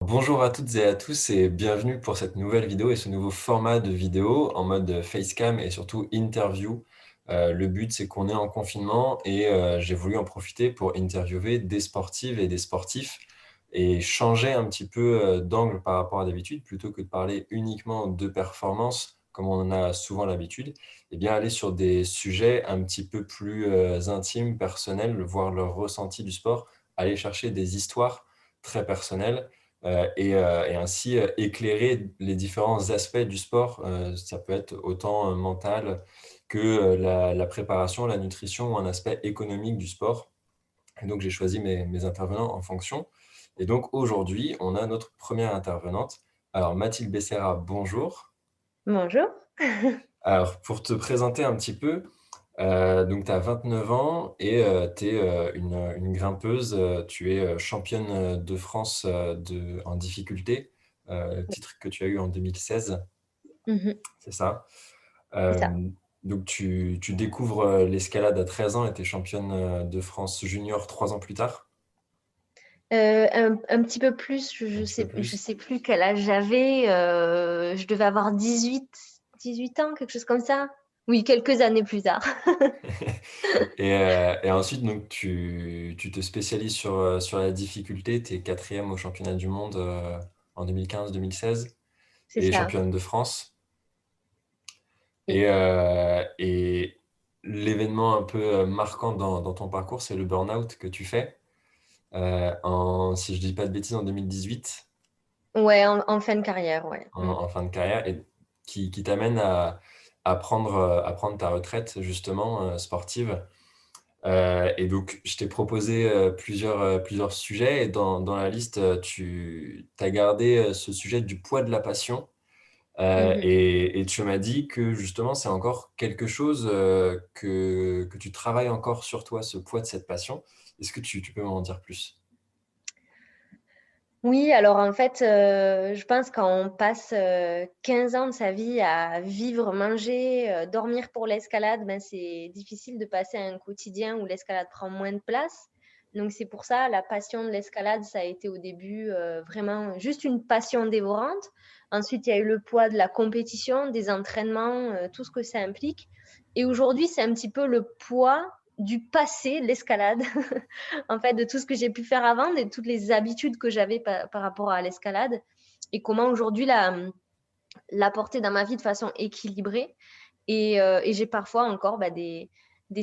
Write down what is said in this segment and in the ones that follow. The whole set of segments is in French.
Bonjour à toutes et à tous et bienvenue pour cette nouvelle vidéo et ce nouveau format de vidéo en mode facecam et surtout interview. Le but, c'est qu'on est en confinement et j'ai voulu en profiter pour interviewer des sportives et des sportifs et changer un petit peu d'angle par rapport à d'habitude, plutôt que de parler uniquement de performance comme on en a souvent l'habitude, et bien aller sur des sujets un petit peu plus intimes, personnels, voir leur ressenti du sport, aller chercher des histoires très personnelles et ainsi éclairer les différents aspects du sport. Ça peut être autant mental que la préparation, la nutrition ou un aspect économique du sport. Et donc, j'ai choisi mes intervenants en fonction. Et donc, aujourd'hui, on a notre première intervenante. Alors, Mathilde Becerra, bonjour. Bonjour. Alors, pour te présenter un petit peu, donc tu as 29 ans et tu es une grimpeuse. Tu es championne de France en difficulté, titre que tu as eu en 2016, Mmh. c'est ça. C'est ça. Donc tu découvres l'escalade à 13 ans et tu es championne de France junior 3 ans plus tard, Un petit peu plus, un petit peu je plus. sais plus quel âge j'avais, je devais avoir 18 ans, quelque chose comme ça? Oui, quelques années plus tard. Et ensuite, donc, tu te spécialises sur la difficulté. Tu es quatrième au championnat du monde en 2015-2016 C'est et ça. championne de France. Oui. Et l'événement un peu marquant dans ton parcours, c'est le burn-out que tu fais, si je dis pas de bêtises, en 2018, Ouais, en fin de carrière, ouais. Mmh. en fin de carrière, et qui t'amène à prendre ta retraite, justement, sportive. Et donc, je t'ai proposé plusieurs sujets, et dans la liste, tu as gardé ce sujet du poids de la passion. Mmh. Et tu m'as dit que justement, c'est encore quelque chose que tu travailles encore sur toi, ce poids de cette passion. Est-ce que tu peux m'en dire plus? Oui, alors en fait, je pense quand on passe, 15 ans de sa vie à vivre, manger, dormir pour l'escalade, ben, c'est difficile de passer à un quotidien où l'escalade prend moins de place. Donc c'est pour ça, la passion de l'escalade, ça a été au début, vraiment juste une passion dévorante. Ensuite, il y a eu le poids de la compétition, des entraînements, tout ce que ça implique. Et aujourd'hui, c'est un petit peu le poids du passé de l'escalade. En fait, de tout ce que j'ai pu faire avant, de toutes les habitudes que j'avais par rapport à l'escalade et comment aujourd'hui l'apporter dans ma vie de façon équilibrée. Et j'ai parfois encore des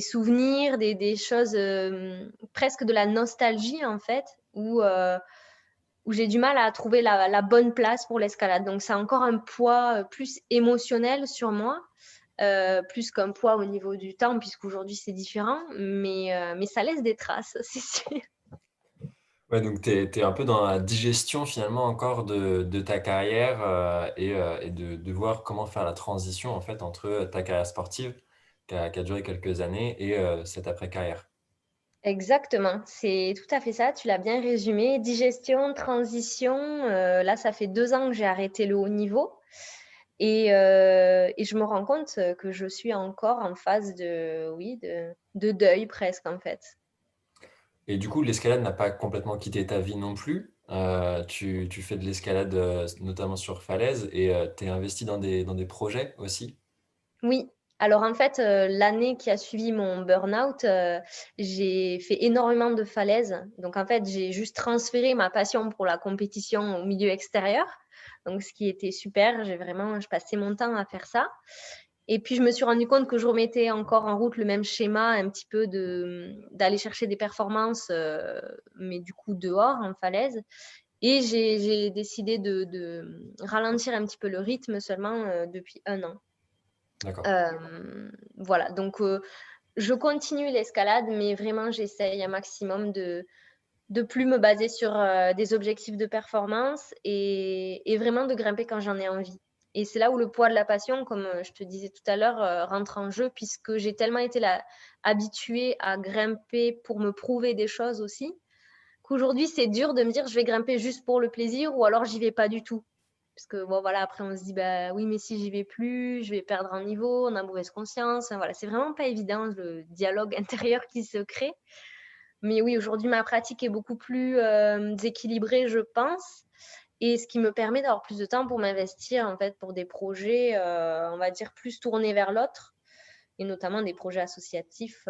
souvenirs, des choses, presque de la nostalgie en fait, où j'ai du mal à trouver la bonne place pour l'escalade. Donc ça a encore un poids plus émotionnel sur moi, plus qu'un poids au niveau du temps, puisqu'aujourd'hui c'est différent, mais ça laisse des traces, c'est sûr. Ouais, donc tu es un peu dans la digestion finalement encore de ta carrière, et de voir comment faire la transition en fait entre ta carrière sportive qui a duré quelques années et cette après-carrière. Exactement, c'est tout à fait ça, tu l'as bien résumé. Digestion, transition, là, ça fait 2 ans que j'ai arrêté le haut niveau et je me rends compte, que je suis encore en phase de oui, de deuil presque, en fait. Et du coup, l'escalade n'a pas complètement quitté ta vie non plus. Tu fais de l'escalade notamment sur falaise et tu es investi dans des projets aussi. Oui, alors en fait, l'année qui a suivi mon burn-out, j'ai fait énormément de falaises. Donc en fait, j'ai juste transféré ma passion pour la compétition au milieu extérieur, donc ce qui était super. Je passais mon temps à faire ça. Et puis je me suis rendu compte que je remettais encore en route le même schéma un petit peu d'aller chercher des performances, mais du coup dehors en falaise. Et j'ai décidé de ralentir un petit peu le rythme seulement, depuis 1 an. D'accord. Voilà, donc je continue l'escalade, mais vraiment j'essaye un maximum de plus me baser sur, des objectifs de performance et vraiment de grimper quand j'en ai envie. Et c'est là où le poids de la passion, comme, je te disais tout à l'heure, rentre en jeu puisque j'ai tellement été habituée à grimper pour me prouver des choses aussi, qu'aujourd'hui c'est dur de me dire: «Je vais grimper juste pour le plaisir» ou alors j'y vais pas du tout. Parce que bon voilà, après on se dit: «Bah oui, mais si j'y vais plus, je vais perdre en niveau», on a mauvaise conscience, enfin voilà, c'est vraiment pas évident le dialogue intérieur qui se crée. Mais oui, aujourd'hui, ma pratique est beaucoup plus, équilibrée, je pense et ce qui me permet d'avoir plus de temps pour m'investir, en fait, pour des projets, on va dire, plus tournés vers l'autre et notamment des projets associatifs,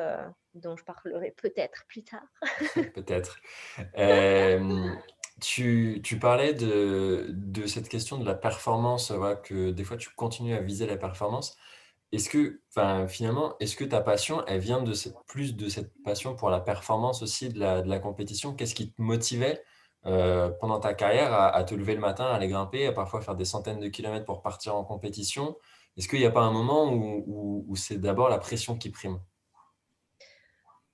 dont je parlerai peut-être plus tard. Peut-être. Hem, tu parlais de cette question de la performance, voilà, que des fois tu continues à viser la performance. Est-ce que enfin, finalement, est-ce que ta passion, elle vient de cette passion pour la performance aussi de la compétition? Qu'est-ce qui te motivait, pendant ta carrière à te lever le matin, à aller grimper, à parfois faire des centaines de kilomètres pour partir en compétition? Est-ce qu'il y a pas un moment où c'est d'abord la pression qui prime?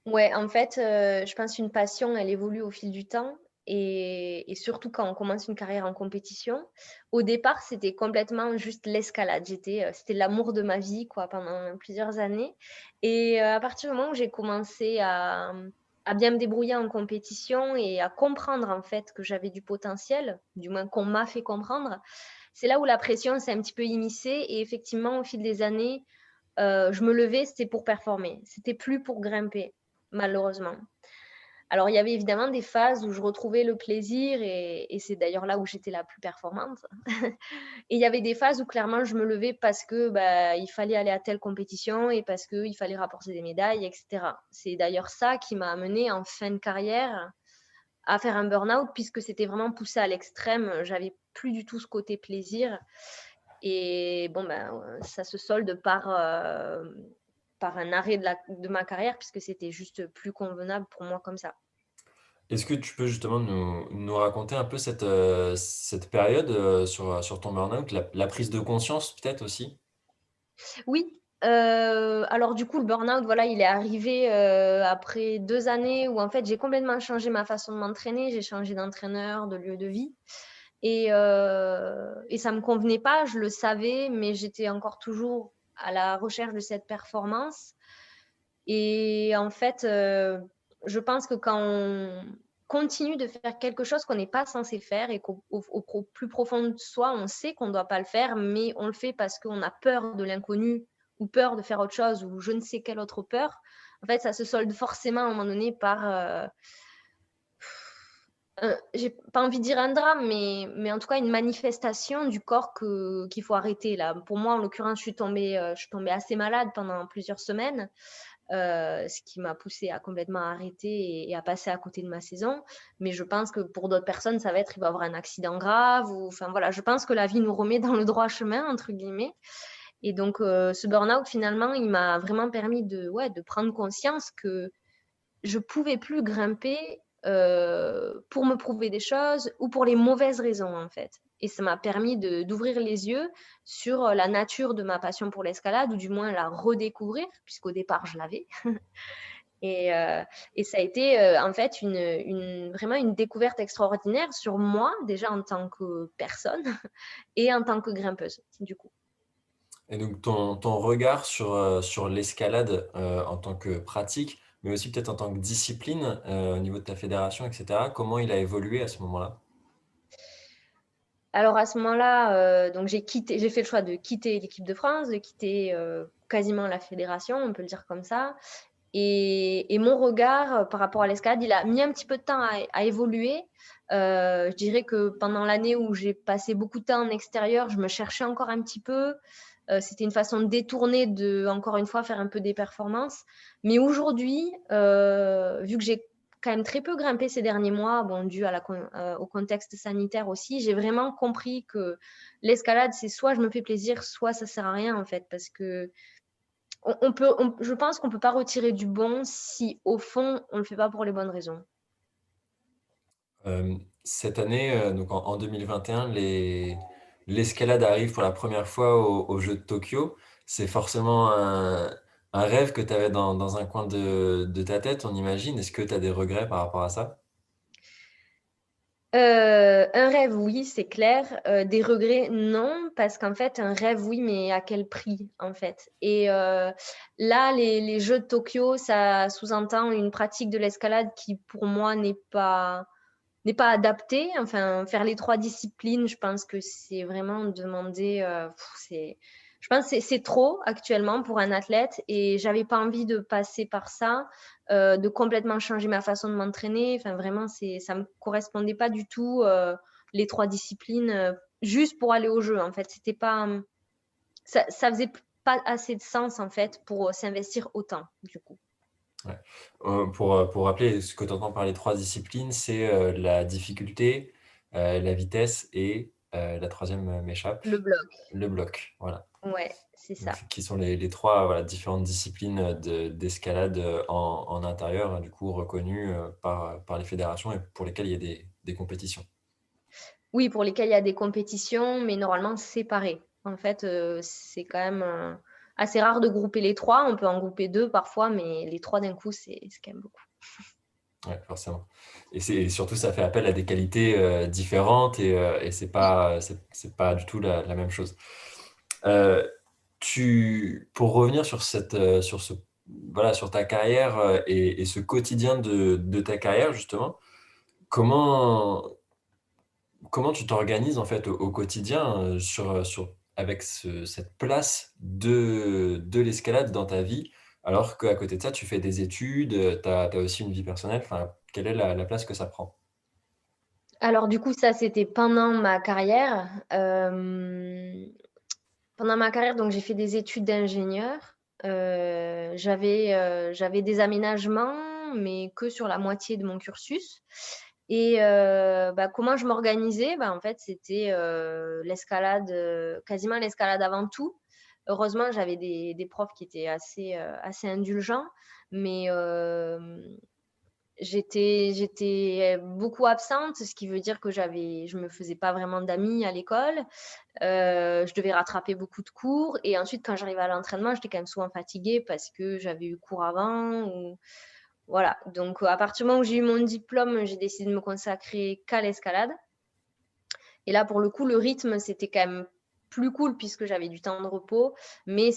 Ouais, en fait, je pense qu'une passion, elle évolue au fil du temps et surtout quand on commence une carrière en compétition. Au départ, c'était complètement juste l'escalade. C'était l'amour de ma vie, quoi, pendant plusieurs années et à partir du moment où j'ai commencé à bien me débrouiller en compétition et à comprendre, en fait, que j'avais du potentiel, du moins qu'on m'a fait comprendre, c'est là où la pression s'est un petit peu immiscée et effectivement, au fil des années, je me levais, c'était pour performer. C'était plus pour grimper, malheureusement. Alors, il y avait évidemment des phases où je retrouvais le plaisir et c'est d'ailleurs là où j'étais la plus performante. Et il y avait des phases où clairement je me levais parce que, bah, il fallait aller à telle compétition et parce qu'il fallait rapporter des médailles et cetera. C'est d'ailleurs ça qui m'a amenée en fin de carrière à faire un burn-out puisque c'était vraiment poussé à l'extrême. J'avais plus du tout ce côté plaisir et bon, ben, ça se solde par un arrêt de ma carrière puisque c'était juste plus convenable pour moi comme ça. Est-ce que tu peux justement nous raconter un peu cette période, sur ton burn-out, la prise de conscience peut-être aussi? Oui, alors du coup, le burn-out, voilà, il est arrivé, après 2 années où en fait, j'ai complètement changé ma façon de m'entraîner. J'ai changé d'entraîneur, de lieu de vie et ça me convenait pas, je le savais, mais j'étais encore toujours à la recherche de cette performance et en fait, je pense que quand on continue de faire quelque chose qu'on n'est pas censé faire et qu'au plus profond de soi, on sait qu'on ne doit pas le faire, mais on le fait parce qu'on a peur de l'inconnu ou peur de faire autre chose ou je ne sais quelle autre peur, en fait, ça se solde forcément à un moment donné par, j'ai pas envie de dire un drame, mais en tout cas une manifestation du corps qu'il faut arrêter là. Pour moi, en l'occurrence, je suis tombée assez malade pendant plusieurs semaines, ce qui m'a poussée à complètement arrêter et à passer à côté de ma saison. Mais je pense que pour d'autres personnes, ça va être, il va avoir un accident grave ou enfin voilà, je pense que la vie nous remet dans le droit chemin entre guillemets et donc ce burn-out finalement, il m'a vraiment permis de prendre conscience que je pouvais plus grimper, pour me prouver des choses ou pour les mauvaises raisons, en fait. Et ça m'a permis d'ouvrir les yeux sur, la nature de ma passion pour l'escalade ou du moins la redécouvrir puisqu'au départ je l'avais et heu et ça a été, en fait vraiment une découverte extraordinaire sur moi, déjà en tant que personne et en tant que grimpeuse, du coup. Et donc ton regard sur l'escalade, en tant que pratique, mais aussi peut-être en tant que discipline, au niveau de ta fédération et cetera, comment il a évolué à ce moment-là? Alors à ce moment-là, donc j'ai fait le choix de quitter l'équipe de France, de quitter, quasiment la fédération, on peut le dire comme ça et mon regard, par rapport à l'escalade, il a mis un petit peu de temps à évoluer. Je dirais que pendant l'année où j'ai passé beaucoup de temps en extérieur, je me cherchais encore un petit peu. C'était une façon détournée de, encore une fois, faire un peu des performances. Mais aujourd'hui, vu que j'ai quand même très peu grimpé ces derniers mois, bon, dû au contexte sanitaire aussi, j'ai vraiment compris que l'escalade, c'est soit je me fais plaisir, soit ça sert à rien en fait, parce que je pense qu'on peut pas retirer du bon si au fond on le fait pas pour les bonnes raisons. Cette année, donc en 2021, l'escalade arrive pour la première fois aux Jeux de Tokyo. C'est forcément un rêve que tu avais dans un coin de ta tête, on imagine. Est-ce que tu as des regrets par rapport à ça? Un rêve, oui, c'est clair. Des regrets, non, parce qu'en fait, un rêve, oui, mais à quel prix, en fait? Et là, les Jeux de Tokyo, ça sous-entend une pratique de l'escalade qui, pour moi, n'est pas adaptée. Enfin, faire les 3 disciplines, je pense que c'est vraiment demander, je pense que c'est trop actuellement pour un athlète et j'avais pas envie de passer par ça, de complètement changer ma façon de m'entraîner. Enfin, vraiment, ça me correspondait pas du tout, les 3 disciplines juste pour aller au jeu. En fait, c'était pas, ça faisait pas assez de sens en fait pour s'investir autant du coup. Ouais. Pour rappeler, ce que tu entends par les 3 disciplines, c'est la difficulté, la vitesse et la troisième m'échappe, Le bloc. le bloc. Voilà. Ouais, c'est ça. Donc, qui sont les 3 voilà, différentes disciplines d'escalade en intérieur, du coup reconnues par les fédérations et pour lesquelles il y a des compétitions. Oui, pour lesquels il y a des compétitions, mais normalement séparées. En fait, c'est quand même assez rare de grouper les 3. On peut en grouper 2 parfois, mais les 3 d'un coup, c'est quand même beaucoup. Ouais, forcément. Et surtout, ça fait appel à des qualités différentes et Oui. c'est pas du tout la même chose. Euh, pour revenir sur voilà, sur ta carrière et ce quotidien de ta carrière, justement, comment, comment tu t'organises en fait au quotidien avec cette place de l'escalade dans ta vie, alors qu'à côté de ça, tu fais des études, tu as aussi une vie personnelle. Enfin, quelle est la place que ça prend? Alors du coup, ça, c'était pendant ma carrière. Pendant ma carrière, donc j'ai fait des études d'ingénieur. J'avais des aménagements, mais que sur la moitié de mon cursus. Et bah, comment je m'organisais? Bah, en fait, c'était l'escalade, quasiment l'escalade avant tout. Heureusement, j'avais des profs qui étaient assez indulgents, mais j'étais beaucoup absente, ce qui veut dire que je me faisais pas vraiment d'amis à l'école. Je devais rattraper beaucoup de cours et ensuite quand j'arrivais à l'entraînement, j'étais quand même souvent fatiguée parce que j'avais eu cours avant ou voilà. Donc à partir du moment où j'ai eu mon diplôme, j'ai décidé de me consacrer qu'à l'escalade. Et là, pour le coup, le rythme, c'était quand même plus cool puisque j'avais du temps de repos, mais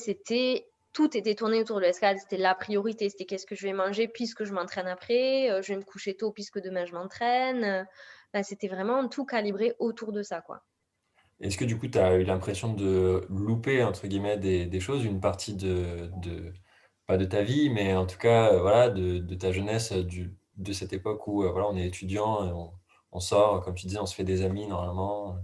tout était tourné autour de l'escalade. C'était la priorité. C'était qu'est-ce que je vais manger puisque je m'entraîne après. Je vais me coucher tôt puisque demain je m'entraîne. Enfin, c'était vraiment tout calibré autour de ça, quoi. Est-ce que du coup, tu as eu l'impression de louper, entre guillemets, des choses, une partie pas de ta vie, mais en tout cas, voilà, de ta jeunesse, de cette époque où voilà, on est étudiant, et on sort, comme tu dis, on se fait des amis normalement.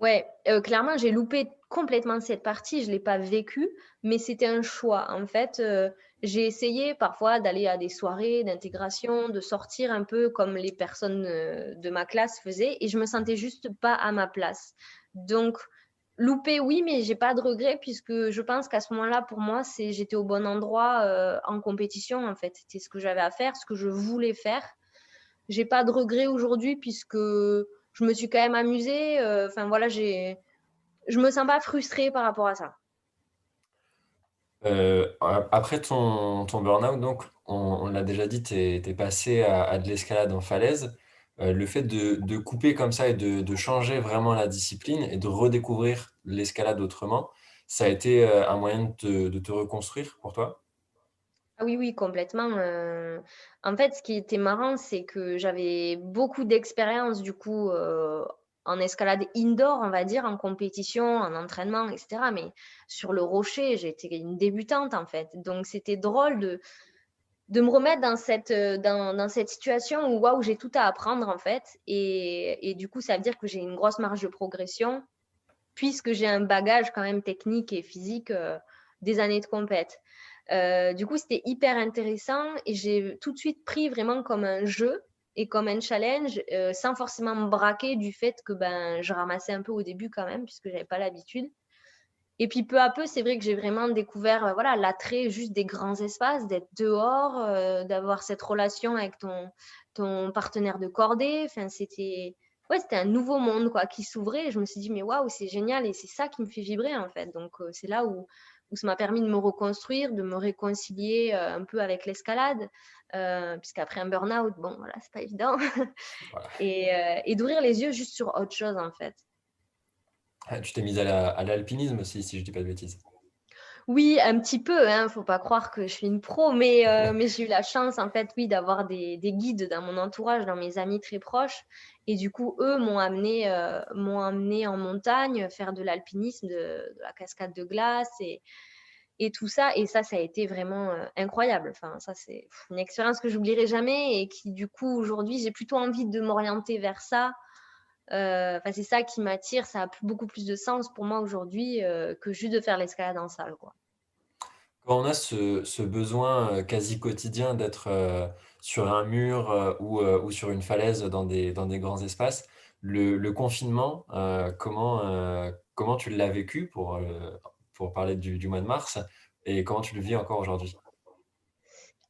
Ouais, clairement, j'ai loupé complètement cette partie, je l'ai pas vécue, mais c'était un choix. En fait, j'ai essayé parfois d'aller à des soirées d'intégration, de sortir un peu comme les personnes, de ma classe faisaient et je me sentais juste pas à ma place. Donc louper, oui, mais j'ai pas de regrets puisque je pense qu'à ce moment-là, pour moi, j'étais au bon endroit, en compétition, en fait. C'était ce que j'avais à faire, ce que je voulais faire. J'ai pas de regrets aujourd'hui puisque je me suis quand même amusée. Enfin voilà, je me sens pas frustrée par rapport à ça. Après ton burn-out, donc, on l'a déjà dit, tu es passé à de l'escalade en falaise. Le fait de couper comme ça et de changer vraiment la discipline et de redécouvrir l'escalade autrement, ça a été un moyen de te reconstruire pour toi? Ah oui, oui, complètement. En fait, ce qui était marrant, c'est que j'avais beaucoup d'expérience du coup en escalade indoor, on va dire, en compétition, en entraînement, etc. Mais sur le rocher, j'étais une débutante en fait. Donc c'était drôle de me remettre dans cette situation où waouh, j'ai tout à apprendre en fait. Et du coup, ça veut dire que j'ai une grosse marge de progression puisque j'ai un bagage quand même technique et physique des années de compète. Du coup, c'était hyper intéressant et j'ai tout de suite pris vraiment comme un jeu et comme un challenge sans forcément me braquer du fait que ben, je ramassais un peu au début quand même puisque j'avais pas l'habitude. Et puis peu à peu, c'est vrai que j'ai vraiment découvert voilà, l'attrait juste des grands espaces, d'être dehors, d'avoir cette relation avec ton partenaire de cordée. Enfin, c'était un nouveau monde quoi, qui s'ouvrait. Et je me suis dit, mais waouh, c'est génial et c'est ça qui me fait vibrer en fait. Donc, c'est là où ça m'a permis de me reconstruire, de me réconcilier un peu avec l'escalade. Puisqu'après un burn-out, bon, voilà, c'est pas évident. Voilà. Et d'ouvrir les yeux juste sur autre chose en fait. Ah, tu t'es mise à l'alpinisme aussi, si je dis pas de bêtises. Oui, un petit peu, hein, faut pas croire que je suis une pro, mais j'ai eu la chance, en fait, oui, d'avoir des guides dans mon entourage, dans mes amis très proches. Et du coup, eux m'ont amené en montagne, faire de l'alpinisme, de la cascade de glace et tout ça. Et ça a été vraiment incroyable. Enfin, ça, c'est une expérience que j'oublierai jamais et qui, du coup, aujourd'hui, j'ai plutôt envie de m'orienter vers ça Enfin, c'est ça qui m'attire. Ça a beaucoup plus de sens pour moi aujourd'hui que juste de faire l'escalade en salle, quoi. Quand on a ce besoin, quasi quotidien d'être, sur un mur, ou sur une falaise dans des grands espaces, le confinement, comment tu l'as vécu pour parler du mois de mars et comment tu le vis encore aujourd'hui?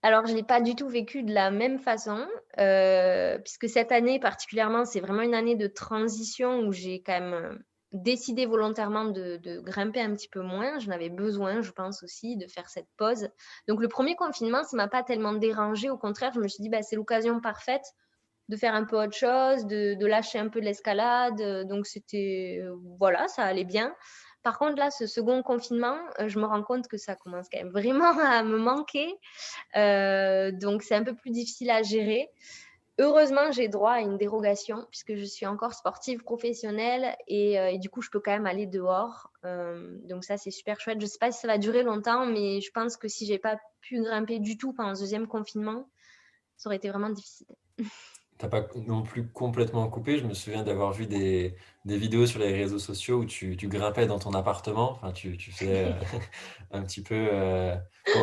Alors, je l'ai pas du tout vécu de la même façon, puisque cette année particulièrement, c'est vraiment une année de transition où j'ai quand même, décidé volontairement de grimper un petit peu moins. J'en avais besoin, je pense aussi, de faire cette pause. Donc le premier confinement, ça m'a pas tellement dérangée. Au contraire, je me suis dit: «Bah, c'est l'occasion parfaite de faire un peu autre chose, de lâcher un peu de l'escalade», donc c'était, voilà, ça allait bien. Par contre là, ce second confinement, je me rends compte que ça commence quand même vraiment à me manquer. Donc c'est un peu plus difficile à gérer. Heureusement, j'ai droit à une dérogation puisque je suis encore sportive professionnelle et du coup, je peux quand même aller dehors. Donc ça, c'est super chouette. Je sais pas si ça va durer longtemps, mais je pense que si j'ai pas pu grimper du tout pendant ce deuxième confinement, ça aurait été vraiment difficile. T'as pas non plus complètement coupé? Je me souviens d'avoir vu des vidéos sur les réseaux sociaux où tu grimpais dans ton appartement, enfin tu faisais, un petit peu,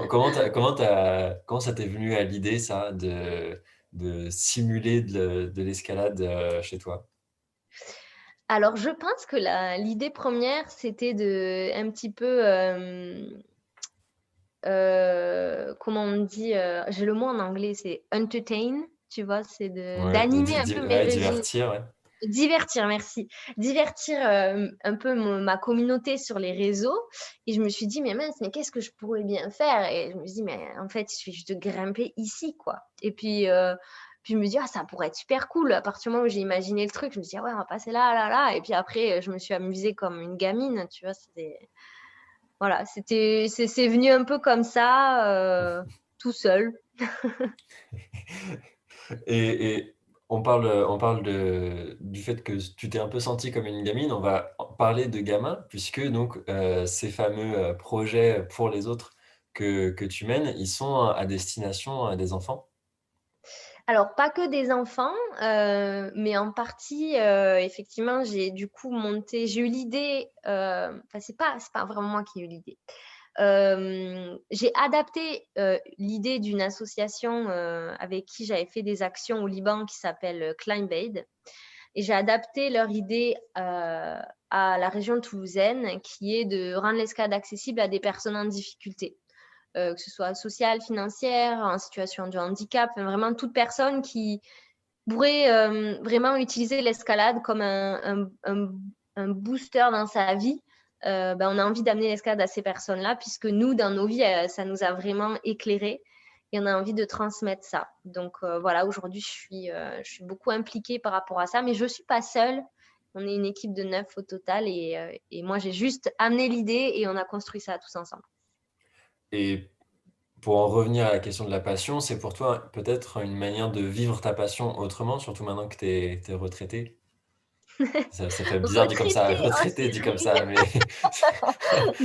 comment ça t'est venu à l'idée ça de simuler de l'escalade, chez toi? Alors je pense que la l'idée première, c'était de un petit peu, comment on dit? J'ai le mot en anglais, c'est entertain, tu vois? C'est Ouais, de d'animer un peu mes ouais, réseaux. divertir, ouais. Divertir, merci. Divertir, un peu ma communauté sur les réseaux et je me suis dit: «Mais mince, mais qu'est-ce que je pourrais bien faire?» Et je me suis dit: «Mais en fait, il suffit juste de grimper ici, quoi». Et puis je me dis: «Ah, ça pourrait être super cool». À partir du moment où j'ai imaginé le truc, je me suis dit: «Ah ouais, on va passer là, là, là» et puis après, je me suis amusée comme une gamine, tu vois? C'était voilà, c'est venu un peu comme ça, tout seul. Et on parle du fait que tu t'es un peu sentie comme une gamine. On va en parler de gamin puisque donc, ces fameux, projets pour les autres que tu mènes, ils sont à destination, des enfants? Alors pas que des enfants, mais en partie, effectivement, j'ai du coup j'ai eu l'idée, enfin c'est pas vraiment moi qui ai eu l'idée. J'ai adapté, l'idée d'une association, avec qui j'avais fait des actions au Liban qui s'appelle, Climb Aid et j'ai adapté leur idée, à la région toulousaine qui est de rendre l'escalade accessible à des personnes en difficulté, que ce soit sociale, financière, en situation de handicap, enfin vraiment toute personne qui pourrait vraiment utiliser l'escalade comme un booster dans sa vie. Ben, on a envie d'amener l'escalade à ces personnes-là, puisque nous, dans nos vies, ça nous a vraiment éclairés et on a envie de transmettre ça. Donc voilà, aujourd'hui, je suis beaucoup impliquée par rapport à ça, mais je ne suis pas seule. On est une équipe de 9 au total et moi, j'ai juste amené l'idée et on a construit ça tous ensemble. Et pour en revenir à la question de la passion, c'est pour toi peut-être une manière de vivre ta passion autrement, surtout maintenant que tu es retraitée? Ça fait bizarre dit comme ça, Retraitée, oh, retraité dit comme c'est ça, mais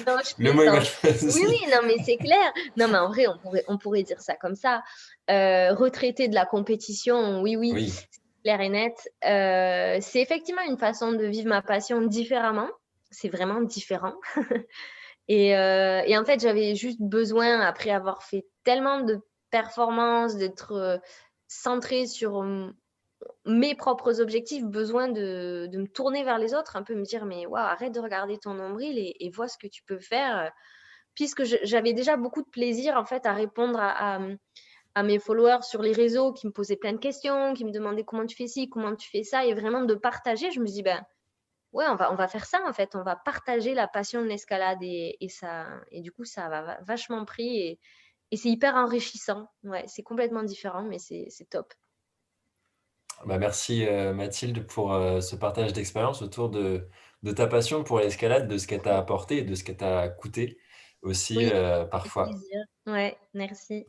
non, je le mot est mal plaisante. Oui, choisi. oui, non, mais c'est clair. Non, mais en vrai, on pourrait dire ça comme ça. Retraité de la compétition, oui, oui, Oui. c'est clair et net. C'est effectivement une façon de vivre ma passion différemment. C'est vraiment différent et en fait, j'avais juste besoin, après avoir fait tellement de performances, d'être, centrée sur, mes propres objectifs, besoin de me tourner vers les autres, un peu me dire: «Mais waouh, arrête de regarder ton nombril et vois ce que tu peux faire», puisque j'avais déjà beaucoup de plaisir, en fait, à répondre à mes followers sur les réseaux qui me posaient plein de questions, qui me demandaient: «Comment tu fais ci? Comment tu fais ça?» et vraiment de partager. Je me dis: «Ben, ouais, on va faire ça, en fait, on va partager la passion de l'escalade» et ça et du coup, ça va vachement pris et c'est hyper enrichissant. Ouais, c'est complètement différent, mais c'est top. Bah, merci, Mathilde pour, ce partage d'expérience autour de ta passion pour l'escalade, de ce qu'elle t'a apporté et de ce qu'elle t'a coûté aussi, Oui, avec parfois. plaisir. Ouais, merci.